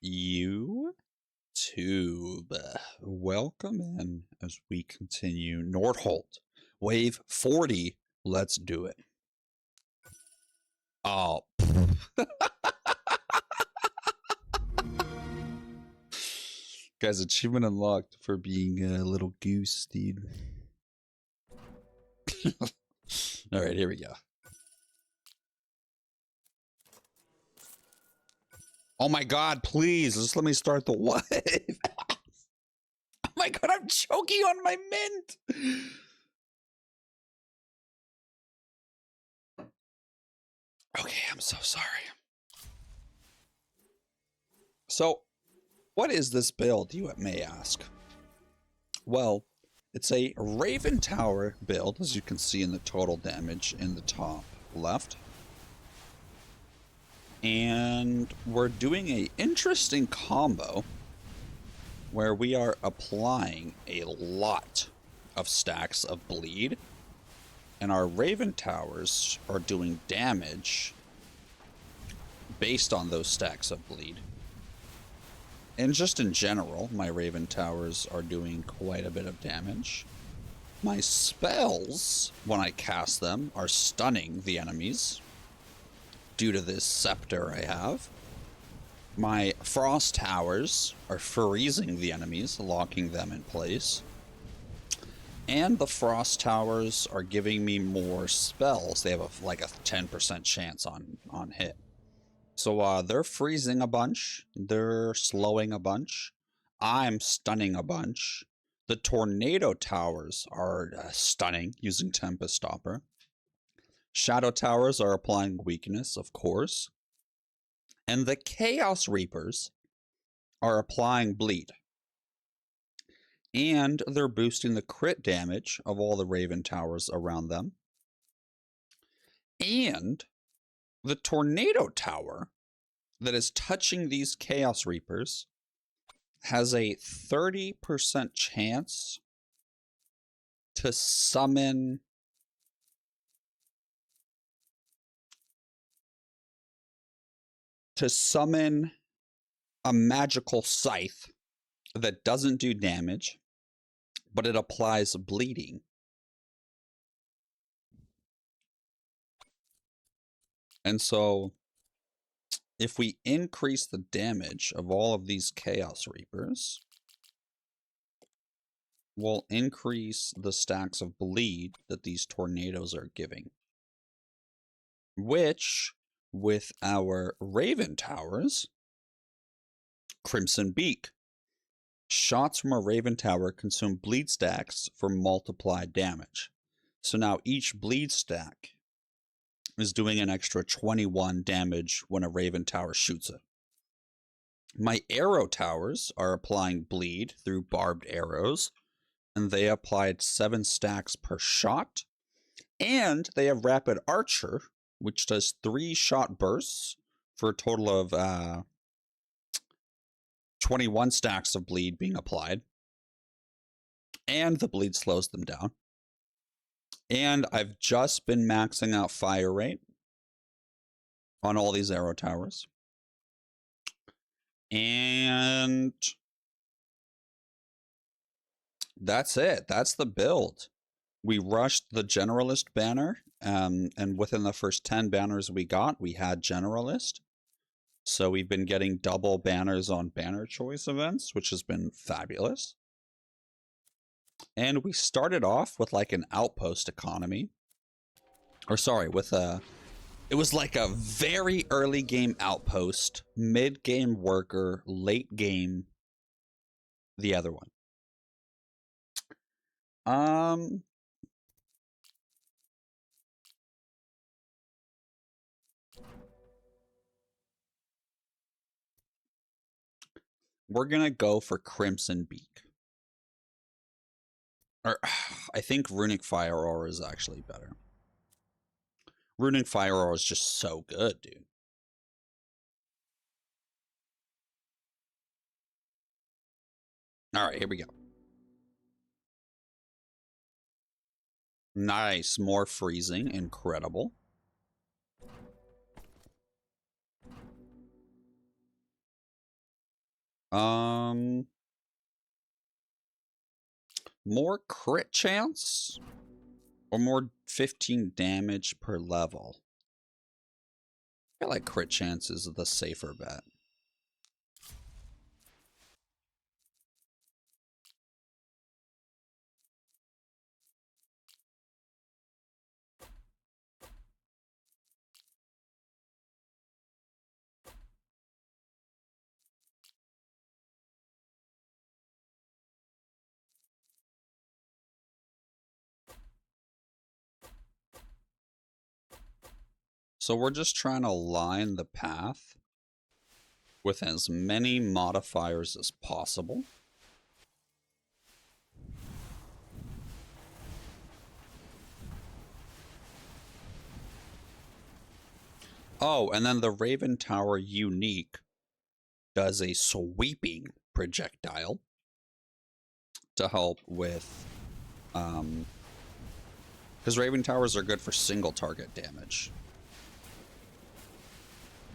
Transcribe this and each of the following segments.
YouTube. Welcome in as we continue Nordhold. Wave 40. Let's do it. Oh. Guys, achievement unlocked for being a little goose, dude. Alright, here we go. Oh my god, please, just let me start the wave. Oh my god, I'm choking on my mint. Okay, I'm so sorry. So, what is this build, you may ask? Well, it's a Raven Tower build, as you can see in the total damage in the top left. And we're doing a interesting combo where we are applying a lot of stacks of bleed, and our Raven Towers are doing damage based on those stacks of bleed. And just in general, my Raven Towers are doing quite a bit of damage. My spells, when I cast them, are stunning the enemies due to this scepter I have. My Frost Towers are freezing the enemies, locking them in place. And the Frost Towers are giving me more spells. They have like a 10% chance on hit. So they're freezing a bunch. They're slowing a bunch. I'm stunning a bunch. The Tornado Towers are stunning using Tempest Stopper. Shadow Towers are applying weakness, of course. And the Chaos Reapers are applying bleed. And they're boosting the crit damage of all the Raven Towers around them. And the Tornado Tower that is touching these Chaos Reapers has a 30% chance to summon a magical scythe that doesn't do damage, but it applies bleeding. And so if we increase the damage of all of these Chaos Reapers, we'll increase the stacks of bleed that these tornadoes are giving. Which, with our Raven Towers, Crimson Beak. Shots from a Raven Tower consume bleed stacks for multiplied damage. So now each bleed stack is doing an extra 21 damage when a Raven Tower shoots it. My Arrow Towers are applying bleed through barbed arrows, and they applied 7 stacks per shot. And they have Rapid Archer, which does 3 shot bursts for a total of 21 stacks of bleed being applied. And the bleed slows them down. And I've just been maxing out fire rate on all these Arrow Towers. And that's it. That's the build. We rushed the Generalist banner, and within the first 10 banners we got, we had Generalist. So we've been getting double banners on banner choice events, which has been fabulous. And we started off with like an outpost economy. Or sorry, with it was like a very early game outpost, mid game worker, late game the other one. We're gonna go for Crimson Beak. Or I think Runic Fire Aura is actually better. Runic Fire Aura is just so good, dude. All right, here we go. Nice, more freezing, incredible. More crit chance or more 15 damage per level? I feel like crit chance is the safer bet. So we're just trying to line the path with as many modifiers as possible. Oh, and then the Raven Tower unique does a sweeping projectile to help with, because Raven Towers are good for single target damage.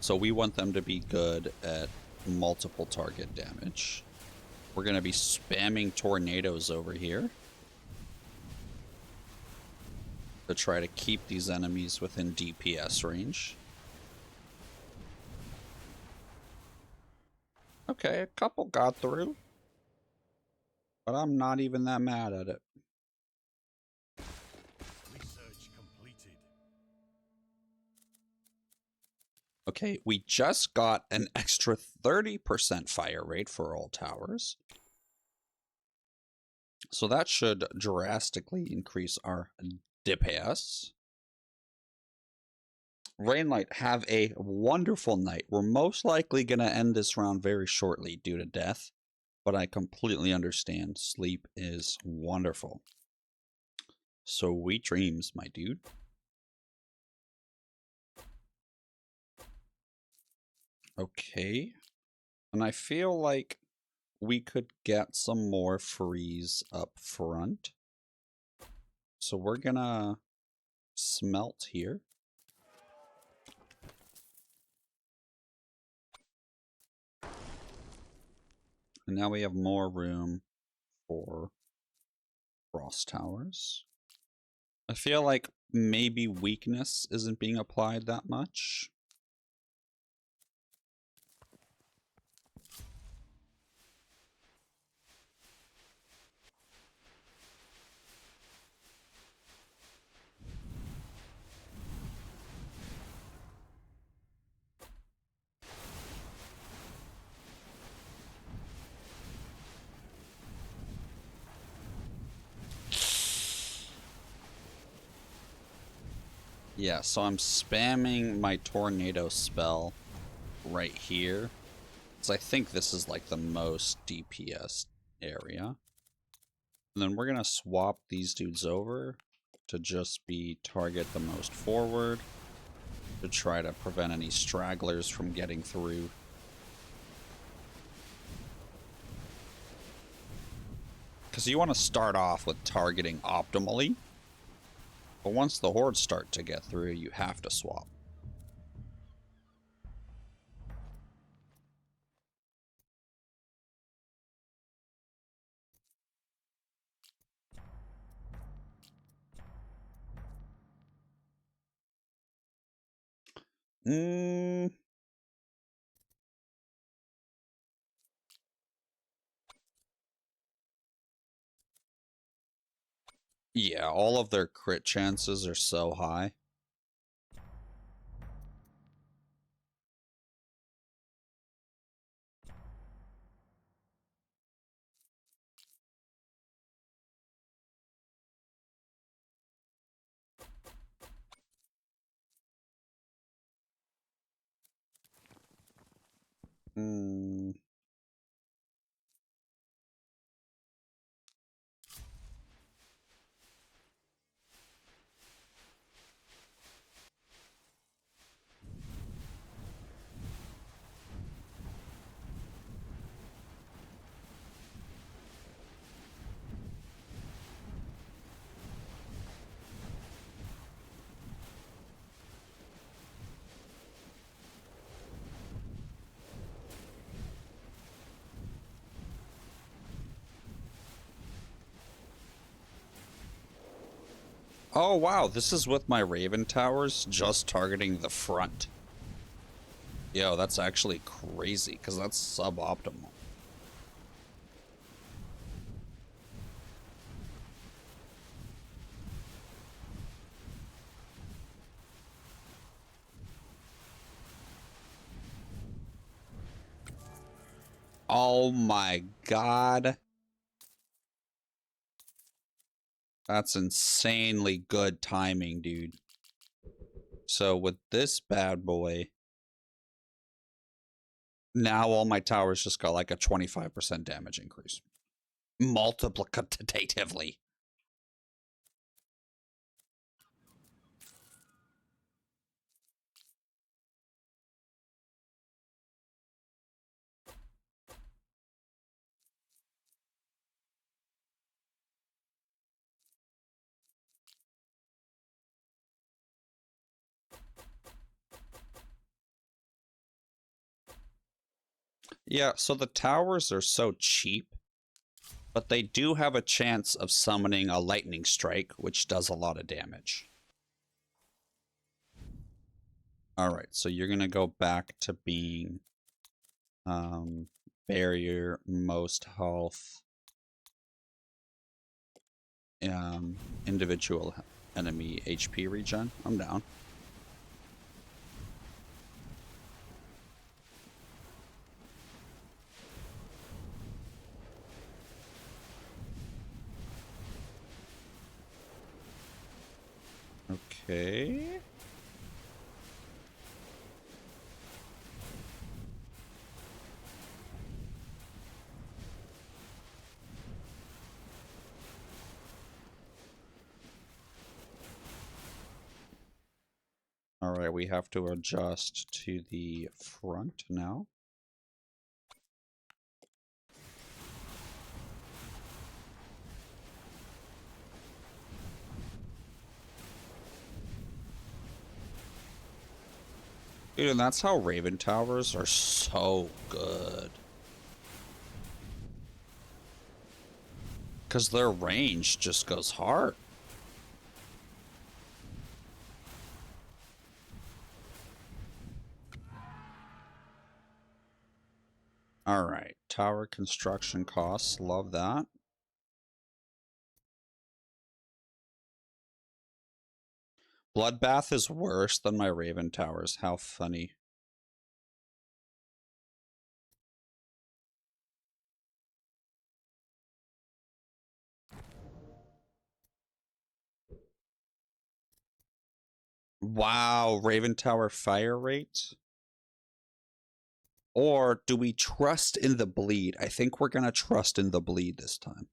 So we want them to be good at multiple target damage. We're going to be spamming tornadoes over here to try to keep these enemies within DPS range. Okay, a couple got through, but I'm not even that mad at it. Research completed. Okay, we just got an extra 30% fire rate for all towers. So that should drastically increase our DPS. Rainlight, have a wonderful night. We're most likely going to end this round very shortly due to death, but I completely understand. Sleep is wonderful. Sweet dreams, my dude. Okay. And I feel like we could get some more freeze up front. So we're gonna smelt here. And now we have more room for frost towers. I feel like maybe weakness isn't being applied that much. Yeah, so I'm spamming my tornado spell right here. Because I think this is like the most DPS area. And then we're going to swap these dudes over to just be target the most forward to try to prevent any stragglers from getting through. Because you want to start off with targeting optimally. But once the hordes start to get through, you have to swap. Yeah, all of their crit chances are so high. Oh, wow. This is with my Raven towers just targeting the front. Yo, that's actually crazy because that's suboptimal. Oh my god. That's insanely good timing, dude. So with this bad boy, now all my towers just got like a 25% damage increase. Multiplicatively. Yeah, so the towers are so cheap, but they do have a chance of summoning a lightning strike, which does a lot of damage. All right, so you're going to go back to being barrier, most health, individual enemy HP regen. I'm down. Okay. All right, we have to adjust to the front now. Dude, and that's how Raven Towers are so good. Because their range just goes hard. All right, tower construction costs. Love that. Bloodbath is worse than my Raven Towers. How funny. Wow, Raven Tower fire rate? Or do we trust in the bleed? I think we're going to trust in the bleed this time.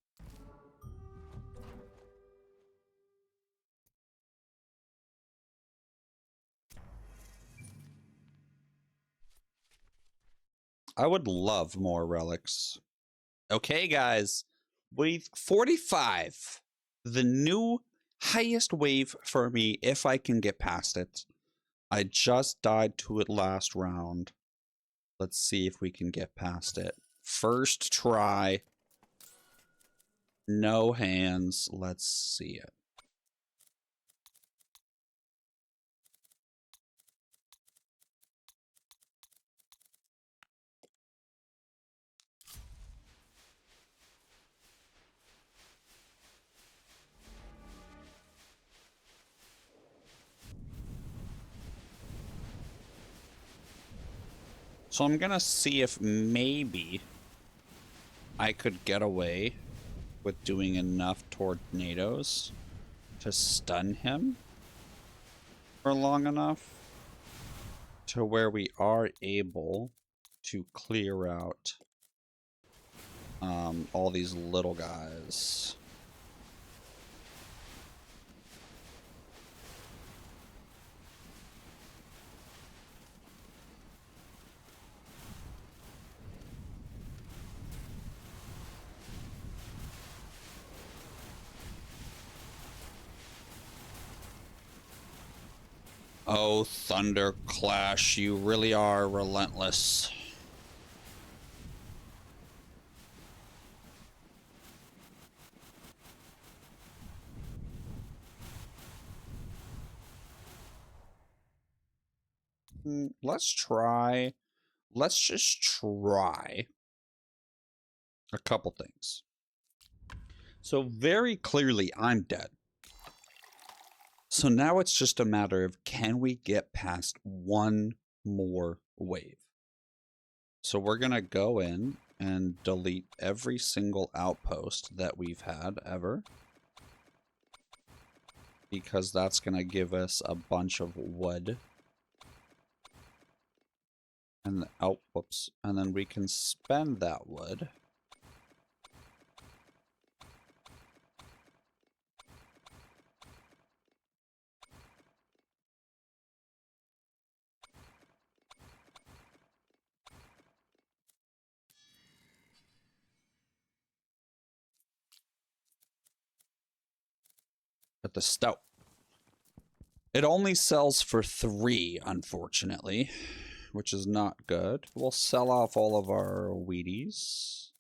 I would love more relics. Okay, guys. Wave 45. The new highest wave for me if I can get past it. I just died to it last round. Let's see if we can get past it. First try. No hands. Let's see it. So I'm gonna see if maybe I could get away with doing enough tornadoes to stun him for long enough to where we are able to clear out all these little guys. Oh, Thunder Clash, you really are relentless. Let's just try a couple things. So very clearly I'm dead. So now it's just a matter of, can we get past one more wave? So we're going to go in and delete every single outpost that we've had ever, because that's going to give us a bunch of wood. And oh, whoops. And then we can spend that wood. At the stout. It only sells for 3, unfortunately, which is not good. We'll sell off all of our Wheaties.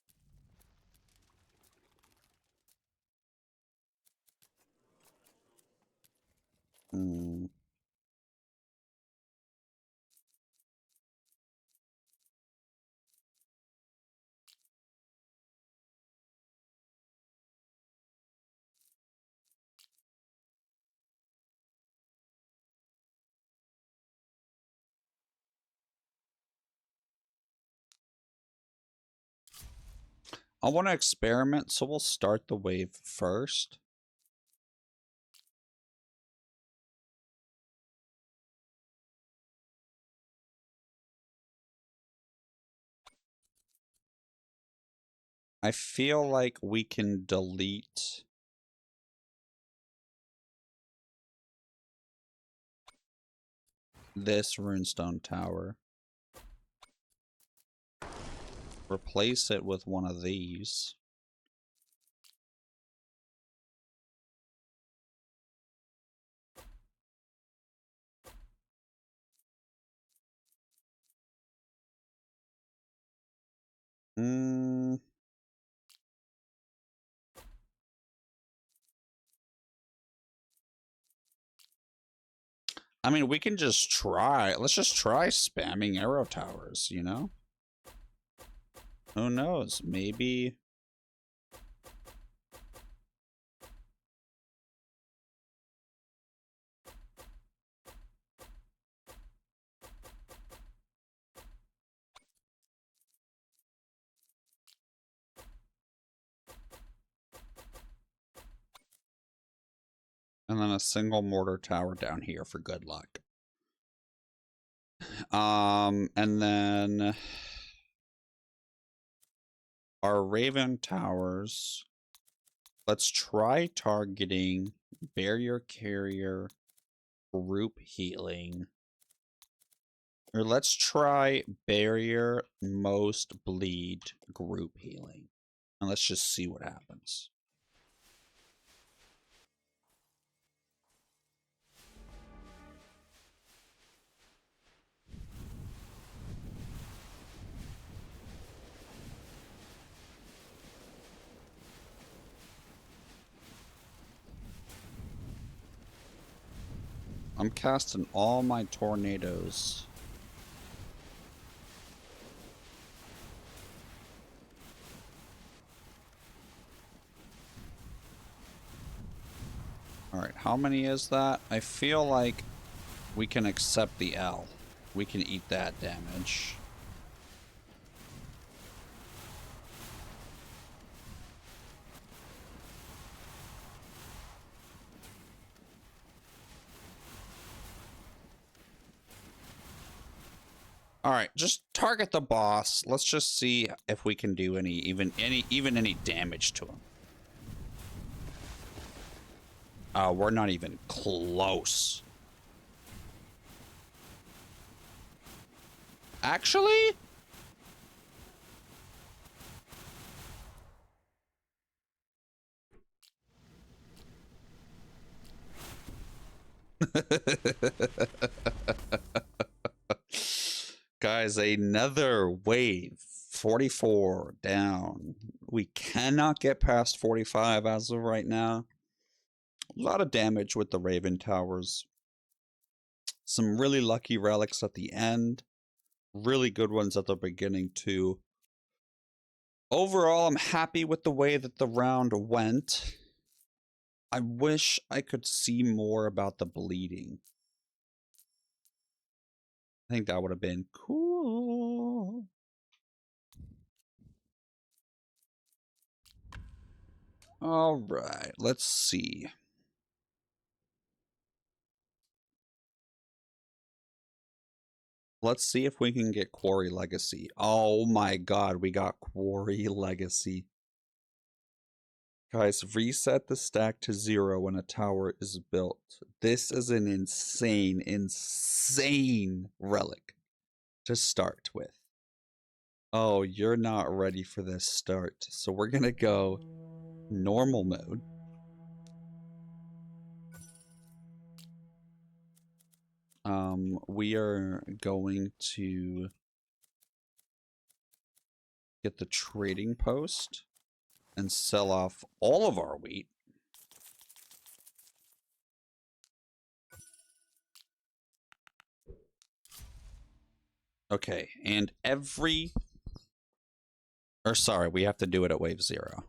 I want to experiment, so we'll start the wave first. I feel like we can delete this runestone tower. Replace it with one of these. I mean, we can just try. Let's just try spamming arrow towers, you know? Who knows? Maybe... And then a single mortar tower down here for good luck. And then our Raven towers. Let's try targeting barrier carrier, group healing. Or let's try barrier, most bleed, group healing. And let's just see what happens. I'm casting all my tornadoes. Alright, how many is that? I feel like we can accept the L. We can eat that damage. All right, just target the boss. Let's just see if we can do even any damage to him. We're not even close. Actually? Guys, another wave. 44 down. We cannot get past 45 as of right now. A lot of damage with the Raven towers. Some really lucky relics at the end. Really good ones at the beginning, too. Overall, I'm happy with the way that the round went. I wish I could see more about the bleeding. I think that would have been cool. All right, let's see. Let's see if we can get Quarry Legacy. Oh my god, we got Quarry Legacy. Guys, reset the stack to 0 when a tower is built. This is an insane, insane relic to start with. Oh, you're not ready for this start. So we're gonna go normal mode. We are going to get the trading post and sell off all of our wheat. Okay, and sorry, we have to do it at wave 0.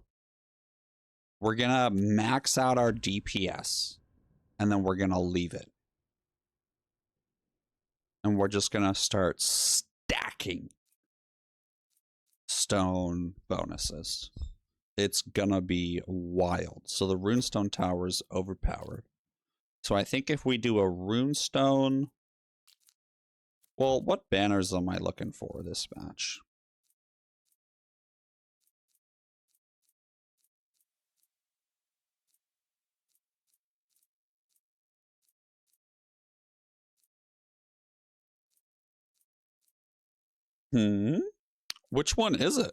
We're gonna max out our DPS, and then we're gonna leave it. And we're just gonna start stacking stone bonuses. It's gonna be wild. So the runestone tower is overpowered. So I think if we do a runestone... Well, what banners am I looking for this match? Which one is it?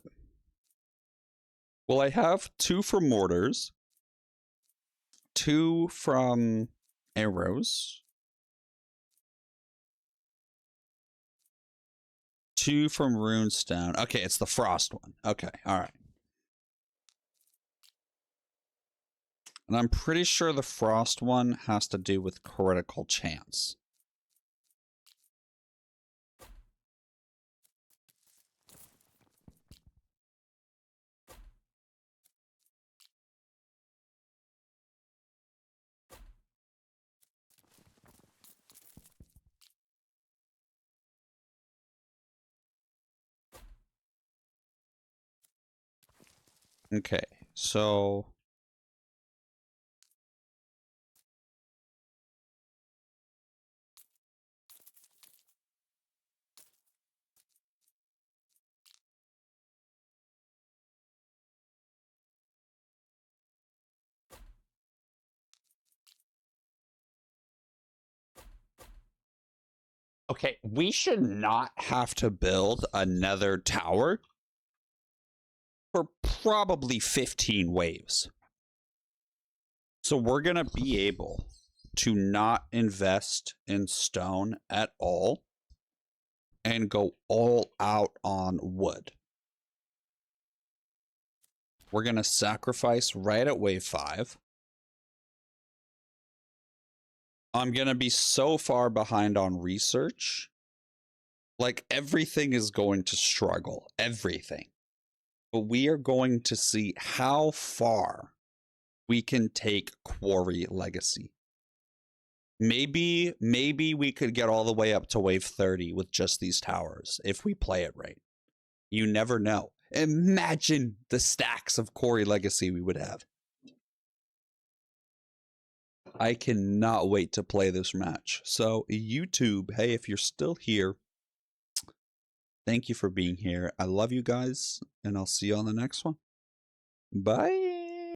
Well, I have 2 from mortars, 2 from arrows, 2 from runestone. Okay, it's the frost one. Okay, all right. And I'm pretty sure the frost one has to do with critical chance. Okay, so... Okay, we should not have to build another tower for probably 15 waves. So we're going to be able to not invest in stone at all and go all out on wood. We're going to sacrifice right at wave 5. I'm going to be so far behind on research. Like, everything is going to struggle. Everything. But we are going to see how far we can take Quarry Legacy. Maybe we could get all the way up to wave 30 with just these towers if we play it right. You never know. Imagine the stacks of Quarry Legacy we would have. I cannot wait to play this match. So, YouTube, hey, if you're still here, thank you for being here. I love you guys, and I'll see you on the next one. Bye.